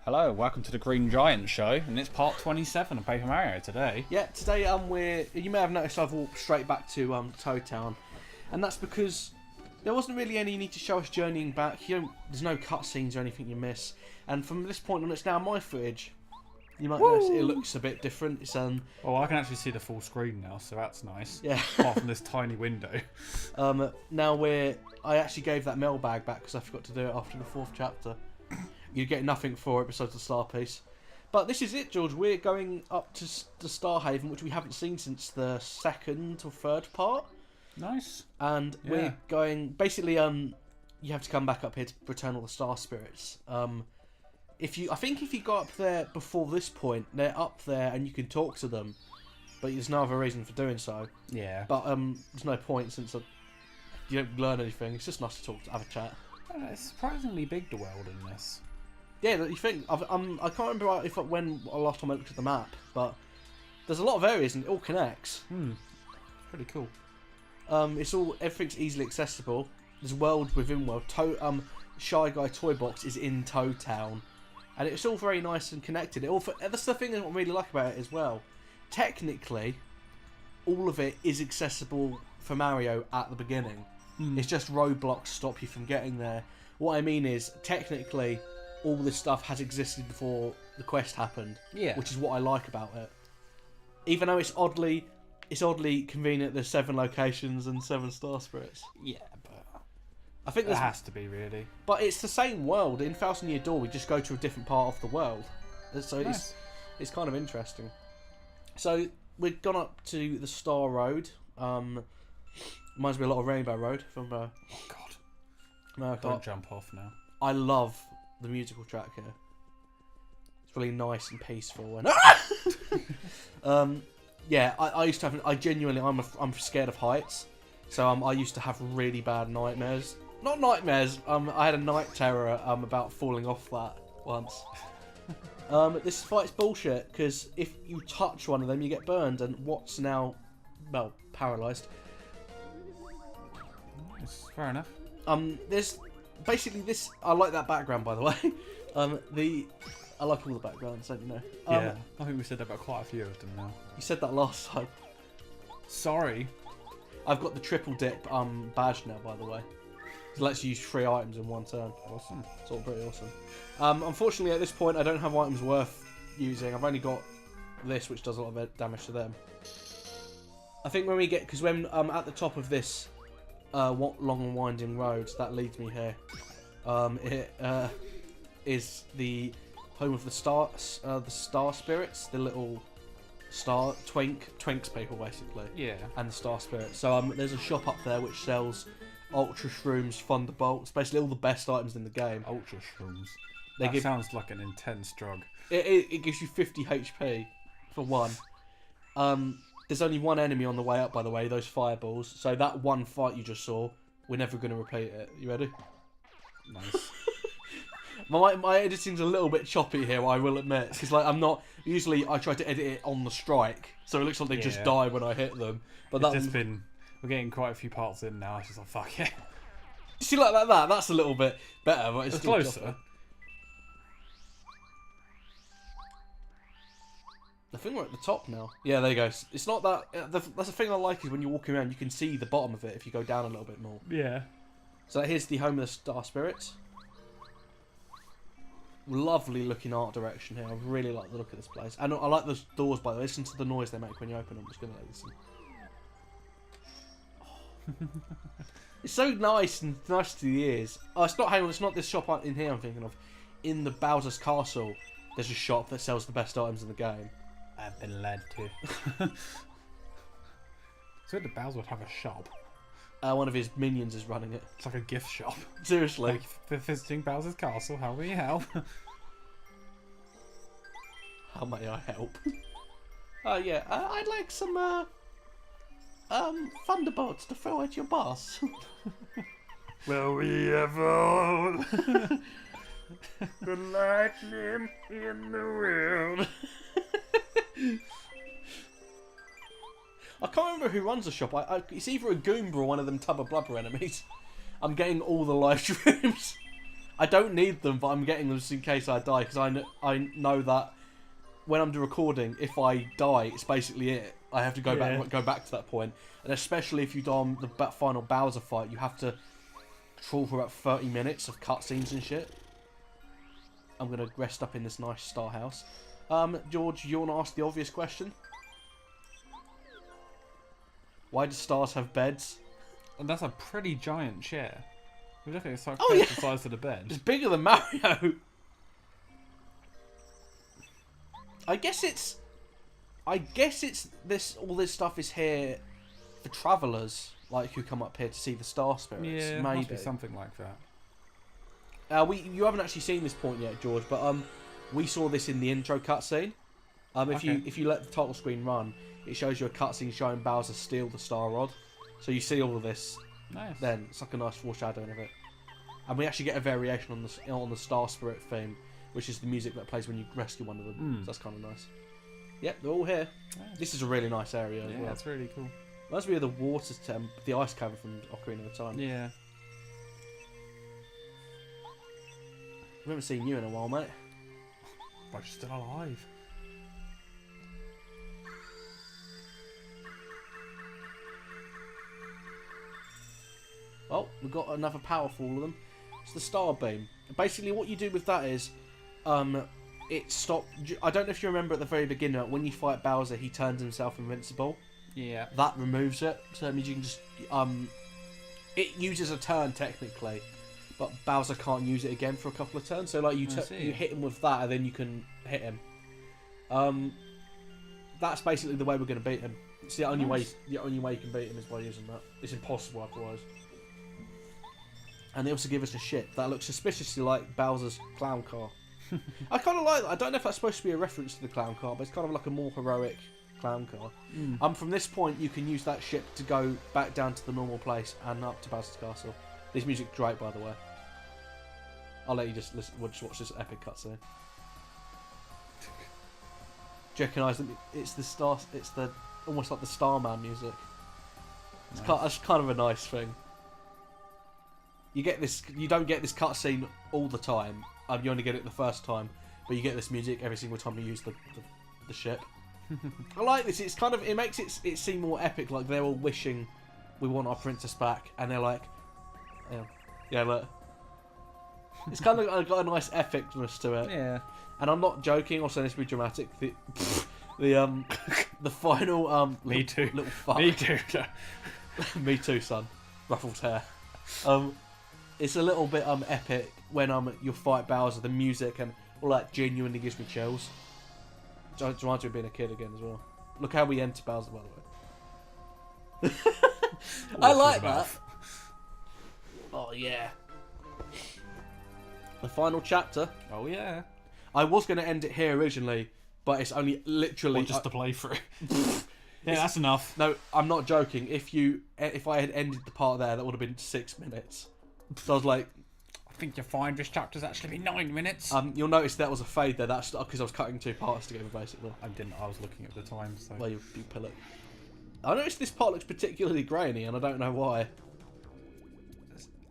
Hello, welcome to the Green Giant Show, and it's part 27 of Paper Mario today. Yeah, today you may have noticed I've walked straight back to Toad Town, and that's because there wasn't really any need to show us journeying back. There's no cutscenes or anything you miss, and from this point on, it's now my footage. You might notice it looks a bit different. It's Oh, I can actually see the full screen now, so that's nice. Yeah. Apart from this tiny window. Now I actually gave that mailbag back because I forgot to do it after the 4th chapter. You get nothing for it besides the star piece. But this is it, George. We're going up to the Star Haven, which we haven't seen since the 2nd or 3rd part. Nice. And we're going... Basically, you have to come back up here to return all the Star Spirits. I think if you go up there before this point, they're up there and you can talk to them. But there's no other reason for doing so. Yeah. But there's no point since you don't learn anything. It's just nice to talk, have a chat. It's surprisingly big, the world in this. Yeah, you think I can't remember when last time I looked at the map, but there's a lot of areas and it all connects. Pretty cool. Everything's easily accessible. There's world within world. Shy Guy Toy Box is in Toad Town, and it's all very nice and connected. That's the thing I really like about it as well. Technically, all of it is accessible for Mario at the beginning. It's just roadblocks stop you from getting there. What I mean is, technically, all this stuff has existed before the quest happened. Yeah. Which is what I like about it. Even though it's oddly convenient. There's 7 locations and 7 Star Spirits. Yeah, but I think it has to be really. But it's the same world. In Thousand Year Door, we just go to a different part of the world. So nice. It's kind of interesting. So we've gone up to the Star Road. Reminds me a lot of Rainbow Road from. Oh God! No, Don't jump off now. I love the musical track here. It's really nice and peaceful and. Yeah, I used to have. I'm scared of heights, so I used to have really bad nightmares. Not nightmares. I had a night terror about falling off that once. This fight's bullshit because if you touch one of them, you get burned, and what's now, well, paralysed. It's fair enough. There's basically this. I like that background, by the way. I like all the backgrounds, don't you know? Yeah, I think we said that about quite a few of them now. You said that last time. Sorry. I've got the triple dip badge now, by the way. It lets you use 3 items in one turn. Awesome. It's all pretty awesome. Unfortunately, at this point, I don't have items worth using. I've only got this, which does a lot of damage to them. I think when we get... Because when at the top of this long and winding road that leads me here, it is the home of the Star Spirits, the little Twinks people, basically. Yeah. And the Star Spirits. So there's a shop up there which sells Ultra Shrooms, Thunderbolts, basically all the best items in the game. Ultra Shrooms. That sounds like an intense drug. It gives you 50 HP for one. There's only one enemy on the way up, by the way, those fireballs. So that one fight you just saw, we're never going to repeat it. You ready? Nice. My editing's a little bit choppy here, I will admit. Because I'm not... Usually I try to edit it on the strike, so it looks like they just die when I hit them. But we're getting quite a few parts in now. It's just like, fuck it. You see, like that? That's a little bit better, but it's still closer. Choppy. I think we're at the top now. Yeah, there you go. It's not that... That's the thing I like is when you're walking around, you can see the bottom of it if you go down a little bit more. Yeah. So here's the home of the Star Spirits. Lovely looking art direction here. I really like the look of this place. And I like those doors, by the way. Listen to the noise they make when you open them. I'm just going to listen. Oh. It's so nice and nice to the ears. Oh, it's not this shop in here I'm thinking of. In the Bowser's Castle, there's a shop that sells the best items in the game. I've been led to. So the Bowser would have a shop. One of his minions is running it. It's like a gift shop. Seriously. Like, for visiting Bowser's Castle, how may you help? How may I help? Yeah, I'd like some, Thunderbolts to throw at your boss. Will we ever the lightning in the world? I can't remember who runs the shop. It's either a Goomba or one of them Tubba Blubber enemies. I'm getting all the live streams. I don't need them, but I'm getting them just in case I die, because I know that when I'm recording, if I die, it's basically it. I have to go back to that point, and especially if you die on the final Bowser fight, you have to trawl for about 30 minutes of cutscenes and shit. I'm gonna rest up in this nice star house. George, you want to ask the obvious question? Why do stars have beds? And that's a pretty giant chair. We look at it's like yeah. the size of the bed. It's bigger than Mario. I guess it's this. All this stuff is here for travellers, like who come up here to see the star spirits. Yeah, maybe must be something like that. You haven't actually seen this point yet, George, but we saw this in the intro cutscene. If you let the title screen run, it shows you a cutscene showing Bowser steal the Star Rod. So you see all of this. Nice. Then it's like a nice foreshadowing of it, and we actually get a variation on the Star Spirit theme, which is the music that plays when you rescue one of them. So that's kind of nice. Yep, they're all here. Nice. This is a really nice area as well. Yeah, it's really cool. Reminds me of the water temp, the ice cavern from Ocarina of Time. Yeah. We haven't seen you in a while, mate. But you're still alive. Oh, we've got another power for all of them. It's the Star Beam. Basically, what you do with that is, it stops. I don't know if you remember at the very beginning, when you fight Bowser, he turns himself invincible. Yeah. That removes it, so it means you can just it uses a turn technically, but Bowser can't use it again for a couple of turns. So like you hit him with that, and then you can hit him. That's basically the way we're going to beat him. It's the only way. The only way you can beat him is by using that. It's impossible otherwise. And they also give us a ship that looks suspiciously like Bowser's clown car. I kind of like that. I don't know if that's supposed to be a reference to the clown car, but it's kind of like a more heroic clown car. From this point, you can use that ship to go back down to the normal place and up to Bowser's castle. This music's great, by the way. I'll let you just listen. We'll just watch this epic cutscene. Do you recognise that it's the star? It's the almost like the Starman music. It's kind of a nice thing. You get this. You don't get this cutscene all the time. You only get it the first time, but you get this music every single time you use the ship. I like this. It's kind of it makes it seem more epic. Like they're all wishing we want our princess back, and they're like, yeah, look. It's kind of got a nice epicness to it. Yeah. And I'm not joking or saying this to be dramatic. The final Me too. Little fuck. Me too. Me too, son. Ruffled hair. It's a little bit epic when you fight Bowser. The music and all that genuinely gives me chills. It reminds me of being a kid again as well. Look how we enter Bowser, by the way. I like that. Oh yeah. The final chapter. Oh yeah. I was going to end it here originally, but it's only literally just to play through. Yeah, that's enough. No, I'm not joking. If I had ended the part there, that would have been 6 minutes. So I was like, I think you'll find this chapter's actually 9 minutes. You'll notice that was a fade there. That's because I was cutting 2 parts together, basically. I didn't. I was looking at the time. So. Well, you pillow. I noticed this part looks particularly grainy, and I don't know why.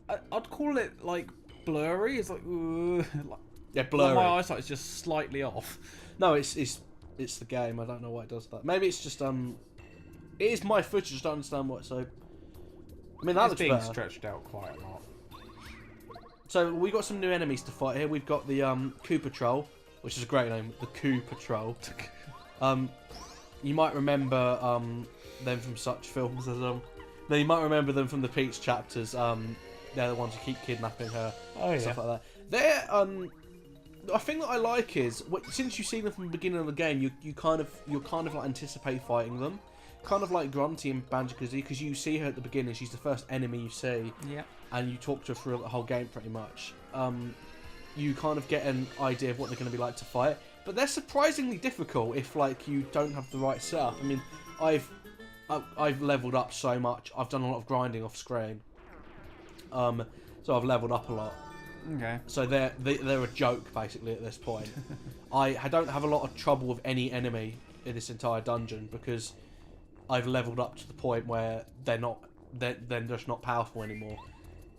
I'd call it like blurry. It's like, yeah, blurry. My eyesight is just slightly off. No, it's the game. I don't know why it does that. Maybe it's just it is my footage. I just don't understand what. So I mean that looks being better. Stretched out quite a lot. So we got some new enemies to fight here. We've got the Coup Patrol, which is a great name. The Coup Patrol. You might remember them from such films as Then you might remember them from the Peach chapters. They're the ones who keep kidnapping her. Oh, stuff like that. They're a thing that I like is since you've seen them from the beginning of the game, you're kind of like anticipate fighting them, kind of like Grunty and Banjo-Kazooie, because you see her at the beginning. She's the first enemy you see. Yeah. And you talk to her through the whole game pretty much. You kind of get an idea of what they're going to be like to fight, but they're surprisingly difficult if like you don't have the right setup. I mean, I've leveled up so much. I've done a lot of grinding off screen. So I've leveled up a lot. Okay. So they're a joke basically at this point. I don't have a lot of trouble with any enemy in this entire dungeon because I've leveled up to the point where they're just not powerful anymore.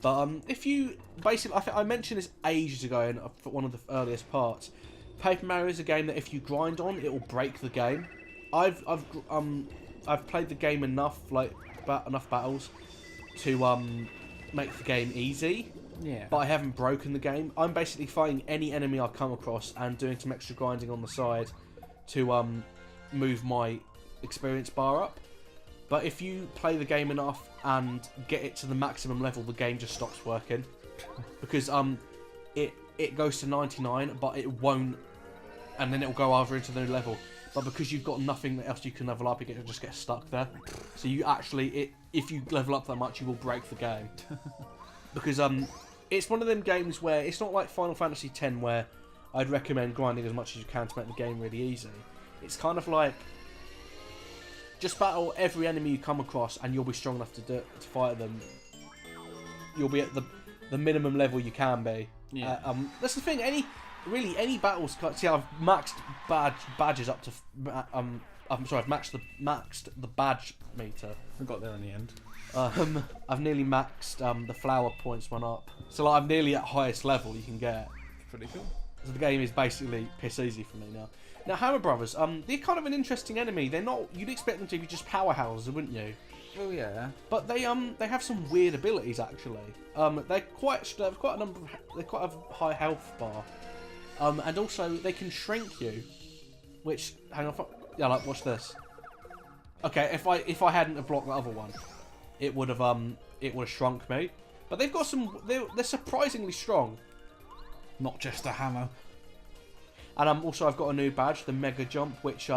But if you basically, I think I mentioned this ages ago in one of the earliest parts. Paper Mario is a game that if you grind on, it will break the game. I've played the game enough, enough battles to make the game easy. Yeah. But I haven't broken the game. I'm basically fighting any enemy I come across and doing some extra grinding on the side to move my experience bar up. But if you play the game enough and get it to the maximum level, the game just stops working. Because it goes to 99, but it won't, and then it'll go over into the new level. But because you've got nothing else you can level up, it just gets stuck there. So you actually, if you level up that much, you will break the game. Because it's one of them games where it's not like Final Fantasy X where I'd recommend grinding as much as you can to make the game really easy. It's kind of like just battle every enemy you come across, and you'll be strong enough to fight them. You'll be at the minimum level you can be. Yeah. That's the thing. Any battles. See, I've maxed badges up to. I'm sorry. I've maxed the badge meter. We got there in the end. I've nearly maxed the flower points one up. So like, I'm nearly at highest level you can get. Pretty cool. So the game is basically piss easy for me now. Now Hammer Brothers, they're kind of an interesting enemy. They're not. You'd expect them to be just powerhouses, wouldn't you? Oh yeah. But they have some weird abilities actually. They're quite a high health bar. And also they can shrink you, which hang on, yeah, like watch this. Okay, if I hadn't have blocked the other one, it would have shrunk me. But they've got they're surprisingly strong. Not just a hammer. And also I've got a new badge, the Mega Jump, which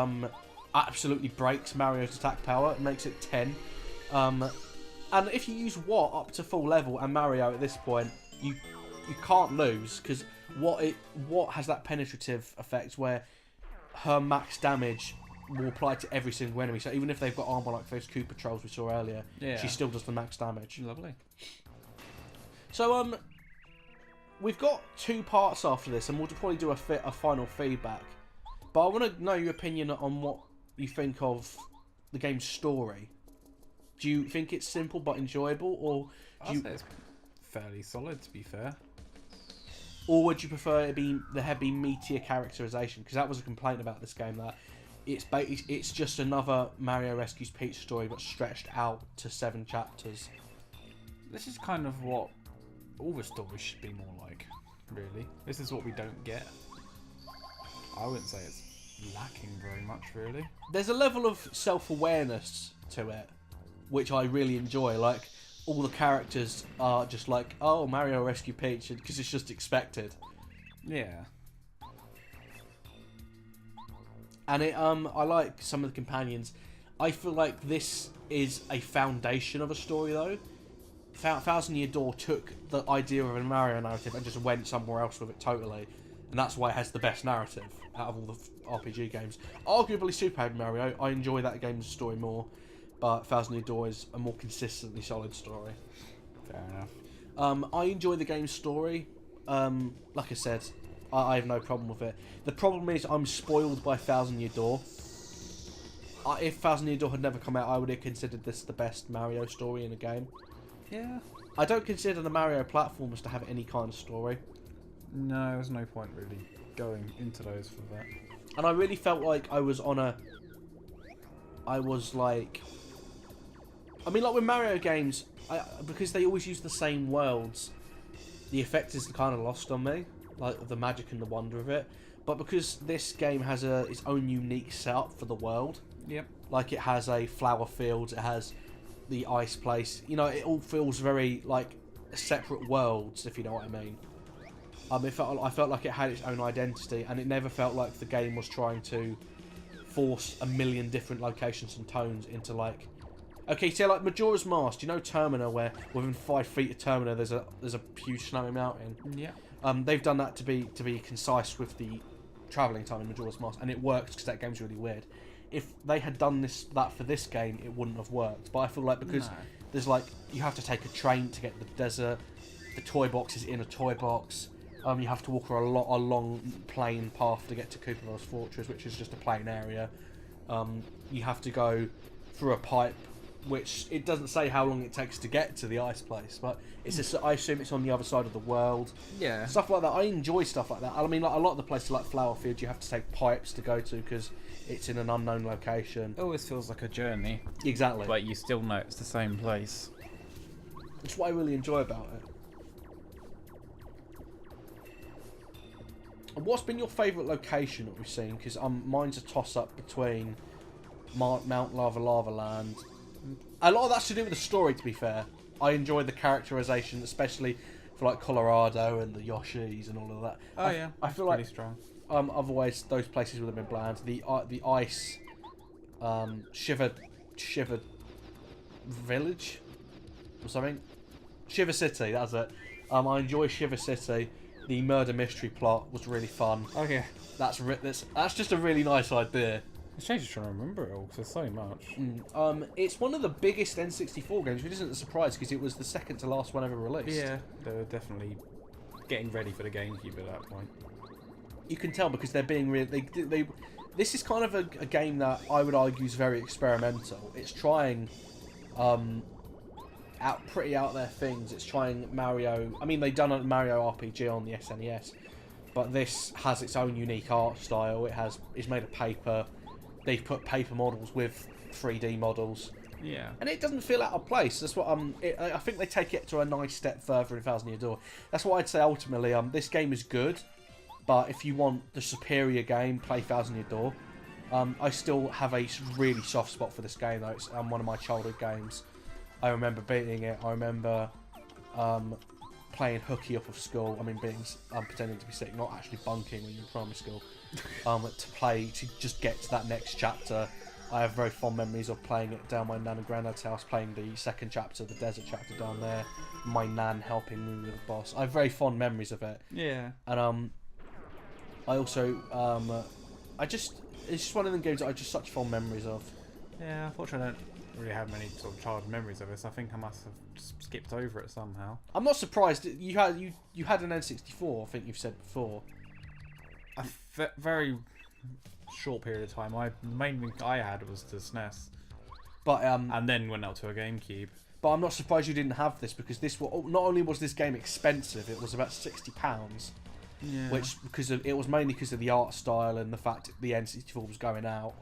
absolutely breaks Mario's attack power. It makes it 10. And if you use Watt up to full level and Mario at this point, you can't lose, because Watt has that penetrative effect where her max damage will apply to every single enemy. So even if they've got armor like those Koopa Trolls we saw earlier, yeah, she still does the max damage. Lovely. So we've got 2 parts after this, and we'll probably do a final feedback. But I want to know your opinion on what you think of the game's story. Do you think it's simple but enjoyable, or I'd say it's fairly solid, to be fair? Or would you prefer there be meatier characterization? Because that was a complaint about this game, that it's just another Mario Rescues Peach story but stretched out to 7 chapters. This is kind of what all the stories should be more like, really. This is what we don't get. I wouldn't say it's lacking very much, really. There's a level of self-awareness to it, which I really enjoy. Like, all the characters are just like, oh, Mario Rescue Peach, because it's just expected. Yeah. And I like some of the companions. I feel like this is a foundation of a story, though. Thousand Year Door took the idea of a Mario narrative and just went somewhere else with it totally. And that's why it has the best narrative out of all the RPG games. Arguably Super Paper Mario, I enjoy that game's story more. But Thousand Year Door is a more consistently solid story. Fair enough. I enjoy the game's story. Like I said, I have no problem with it. The problem is I'm spoiled by Thousand Year Door. If Thousand Year Door had never come out, I would have considered this the best Mario story in a game. Yeah. I don't consider the Mario platformers to have any kind of story. No, there's no point really going into those for that. And I really felt like I was like... I mean, like with Mario games, because they always use the same worlds, the effect is kind of lost on me, like the magic and the wonder of it. But because this game has its own unique setup for the world, yep, like it has a flower field, it has the ice place, you know, it all feels very like separate worlds, if you know what I mean. I felt like it had its own identity, and it never felt like the game was trying to force a million different locations and tones into like. Okay, so like Majora's Mask, do you know Termina, where within 5 feet of Termina there's a huge snowy mountain? Yeah. They've done that to be concise with the travelling time in Majora's Mask, and it works because that game's really weird. If they had done that for this game, it wouldn't have worked. But I feel like because there's like, you have to take a train to get to the desert, the toy box is in a toy box, you have to walk a long plain path to get to Koopa Fortress, which is just a plain area. You have to go through a pipe which it doesn't say how long it takes to get to the ice place, but it's just, I assume it's on the other side of the world. Yeah. Stuff like that. I enjoy stuff like that. I mean, like a lot of the places like Flowerfield, you have to take pipes to go to because it's in an unknown location. It always feels like a journey. Exactly. But you still know it's the same place. It's what I really enjoy about it. And what's been your favourite location that we've seen? Because mine's a toss-up between Mount Lava Lava Land. A lot of that's to do with the story, to be fair. I enjoy the characterization, especially for like Colorado and the Yoshis and all of that. Oh I feel pretty like strong. Otherwise those places would have been bland. The ice, Shiver Village or something. Shiver City, that's it. I enjoy Shiver City. The murder mystery plot was really fun. Okay. That's just a really nice idea. It's just trying to remember it all because there's so much. It's one of the biggest N64 games, which isn't a surprise because it was the second to last one ever released. Yeah, they were definitely getting ready for the GameCube at that point. You can tell because they're being really. This is kind of a game that I would argue is very experimental. It's trying pretty out there things. It's trying Mario. I mean, they've done a Mario RPG on the SNES, but this has its own unique art style. It's made of paper. They've put paper models with 3D models. Yeah. And it doesn't feel out of place. That's what I think they take it to a nice step further in Thousand Year Door. That's what I'd say ultimately. This game is good, but if you want the superior game, play Thousand Year Door. I still have a really soft spot for this game though. It's one of my childhood games. I remember beating it. I remember playing hooky up of school. I mean, pretending to be sick, not actually bunking when you're in primary school. To just get to that next chapter. I have very fond memories of playing it down my nan and granddad's house, playing the second chapter, the desert chapter down there. My nan helping me with the boss. I have very fond memories of it. Yeah. And I also it's just one of them games that I just such fond memories of. Yeah, unfortunately I don't really have many sort of childhood memories of this. I think I must have just skipped over it somehow. I'm not surprised. You had an N64, I think you've said before. A very short period of time. The main thing I had was the SNES. But and then went out to a GameCube. But I'm not surprised you didn't have this because not only was this game expensive, it was about £60. Yeah. Which it was mainly because of the art style and the fact the N64 was going out,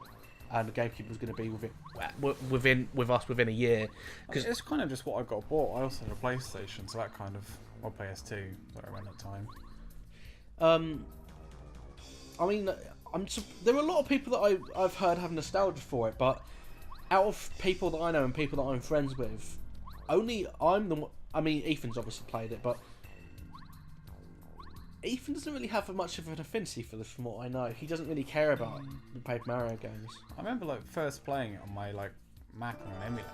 and the GameCube was going to be with us within a year. Because it's kind of just what I got bought. I also had a PlayStation, so that kind of or PS2 that I ran at the time. I mean, there are a lot of people that I've heard have nostalgia for it, but out of people that I know and people that I'm friends with, only I'm the one. I mean, Ethan's obviously played it, but Ethan doesn't really have much of an affinity for this, from what I know. He doesn't really care about the Paper Mario games. I remember first playing it on my Mac on an emulator,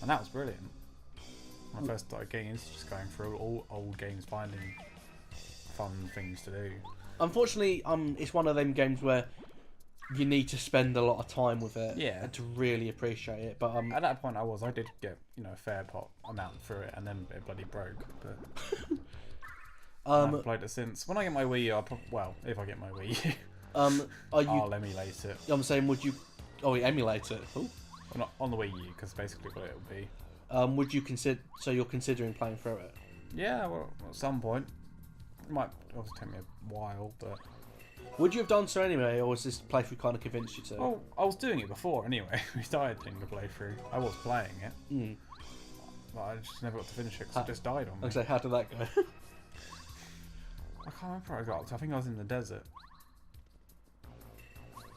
and that was brilliant. When I first started getting into just going through all old games, finding fun things to do. Unfortunately, it's one of them games where you need to spend a lot of time with it, yeah, to really appreciate it. But at that point, I did get a fair amount through it, and then it bloody broke. But I haven't played it since. When I get my Wii U, if I get my Wii U, I'll emulate it. I'm saying, would you? Oh, emulate it. Ooh. Well, not on the Wii U, because basically what it'll be. Would you consider? So you're considering playing through it? Yeah, well, at some point. It might obviously take me a while, but... Would you have done so anyway, or was this playthrough kind of convinced you to? Well, I was doing it before anyway. We started doing the playthrough. I was playing it. But I just never got to finish it because it just died on me. Okay, how did that go? I can't remember where I got to. I think I was in the desert.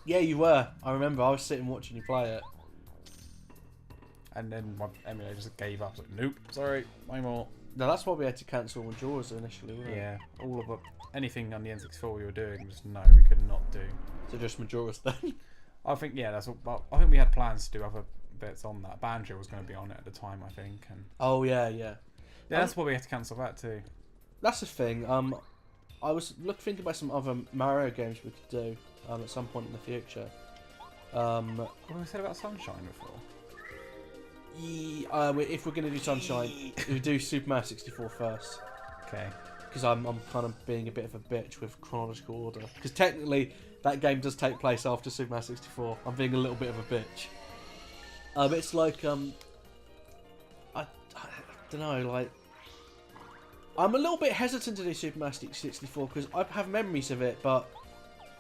Yeah, you were. I remember. I was sitting watching you play it. And then my emulator just gave up. I was like, nope, sorry, no more. No, that's why we had to cancel Majora's initially, wasn't it? Yeah, all of anything on the N64 we were doing, just no, we could not do. So just Majora's then? I think, yeah, that's all. Well, I think we had plans to do other bits on that. Banjo was going to be on it at the time, I think. And oh, yeah. Yeah, that's why we had to cancel that too. That's the thing. I was thinking about some other Mario games we could do at some point in the future. What did we said about Sunshine before? If we're going to do Sunshine, we do Super Mario 64 first. Okay. Because I'm kind of being a bit of a bitch with chronological order. Because technically, that game does take place after Super Mario 64. I'm being a little bit of a bitch. It's like I don't know, like I'm a little bit hesitant to do Super Mario 64 because I have memories of it, but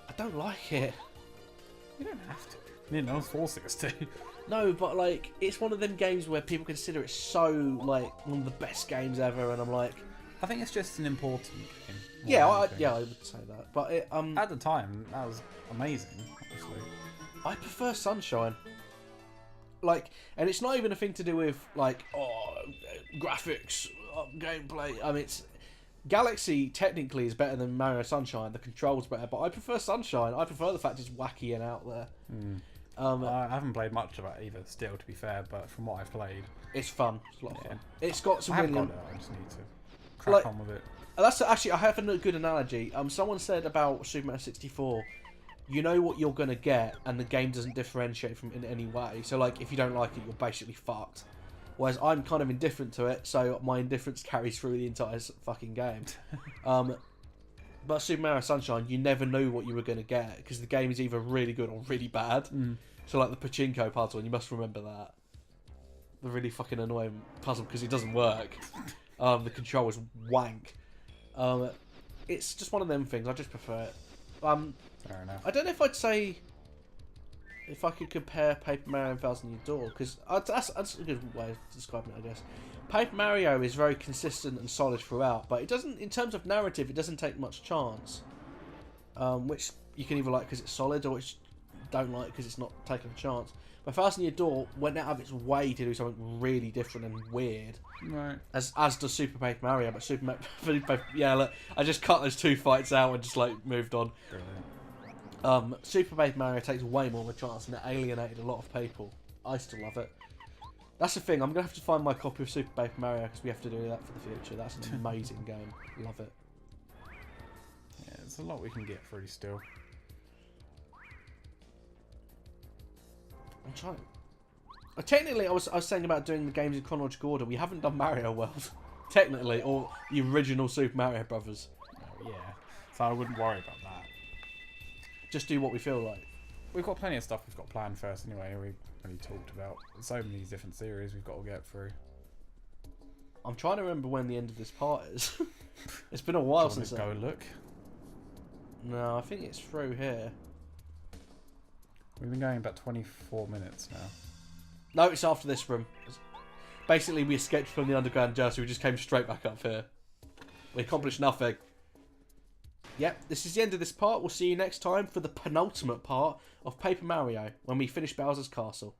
I don't like it. You don't have to. No one's forcing us to. No, but like it's one of them games where people consider it so like one of the best games ever, and I'm like, I think it's just an important game. Yeah, I would say that. But it, at the time, that was amazing. Obviously, I prefer Sunshine. Like, and it's not even a thing to do with like graphics, gameplay. I mean, it's Galaxy technically is better than Mario Sunshine. The controls better, but I prefer Sunshine. I prefer the fact it's wacky and out there. I haven't played much of it either. Still, to be fair, but from what I've played, it's fun. It's a lot of fun. It's got some. I haven't got it. I just need to crack on with it. That's actually, I have a good analogy. Someone said about Super Mario 64, you know what you're gonna get, and the game doesn't differentiate from it in any way. So like, if you don't like it, you're basically fucked. Whereas I'm kind of indifferent to it, so my indifference carries through the entire fucking game. But Super Mario Sunshine, you never knew what you were gonna get because the game is either really good or really bad. So like the pachinko puzzle, and you must remember that. The really fucking annoying puzzle because it doesn't work. The control is wank. It's just one of them things. I just prefer it. Fair enough. I don't know if I'd say if I could compare Paper Mario and Thousand Year Door, because that's a good way of describing it, I guess. Paper Mario is very consistent and solid throughout, but it doesn't, in terms of narrative, it doesn't take much chance. Which you can either like because it's solid, or which you don't like because it's not taking a chance. But Thousand Year Door went out of its way to do something really different and weird. Right. As does Super Paper Mario, but yeah, look, I just cut those two fights out and just like moved on. Brilliant. Super Paper Mario takes way more of a chance, and it alienated a lot of people. I still love it. That's the thing. I'm gonna have to find my copy of Super Paper Mario because we have to do that for the future. That's an amazing game. Love it. Yeah, there's a lot we can get through still. I'm trying. Technically, I was saying about doing the games in chronological order. We haven't done Mario World, technically, or the original Super Mario Brothers. Oh, yeah, so I wouldn't worry about that. Just do what we feel like. We've got plenty of stuff we've got planned first anyway. We've already talked about so many different series we've got to get through. I'm trying to remember when the end of this part is. It's been a while since. Go and look. No, I think it's through here. We've been going about 24 minutes now. No, it's after this room. Basically, we escaped from the underground jail, so we just came straight back up here. We accomplished nothing. Yep, this is the end of this part. We'll see you next time for the penultimate part of Paper Mario, when we finish Bowser's Castle.